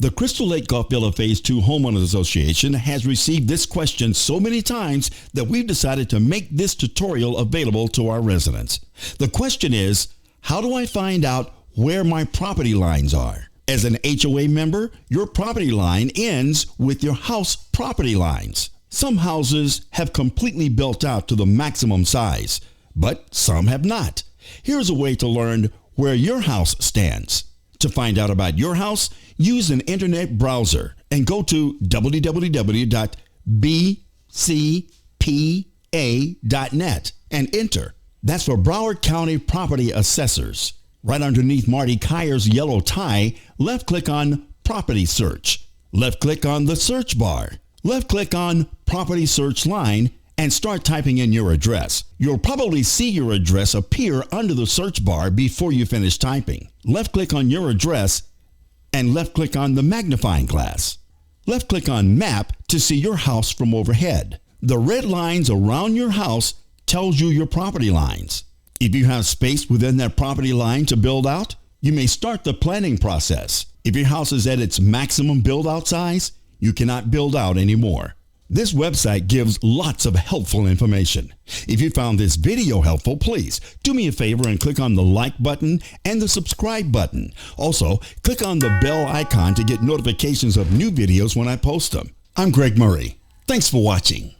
The Crystal Lake Golf Villa Phase 2 Homeowners Association has received this question so many times that we've decided to make this tutorial available to our residents. The question is, how do I find out where my property lines are? As an HOA member, your property line ends with your house property lines. Some houses have completely built out to the maximum size, but some have not. Here's a way to learn where your house stands. To find out about your house, use an internet browser and go to www.bcpa.net and enter. That's for Broward County Property Assessors. Right underneath Marty Kier's yellow tie, left-click on Property Search. Left-click on the search bar. Left-click on Property Search Line and start typing in your address. You'll probably see your address appear under the search bar before you finish typing. Left-click on your address and left-click on the magnifying glass. Left-click on Map to see your house from overhead. The red lines around your house tells you your property lines. If you have space within that property line to build out, you may start the planning process. If your house is at its maximum build-out size, you cannot build out anymore. This website gives lots of helpful information. If you found this video helpful, please do me a favor and click on the like button and the subscribe button. Also, click on the bell icon to get notifications of new videos when I post them. I'm Greg Murray. Thanks for watching.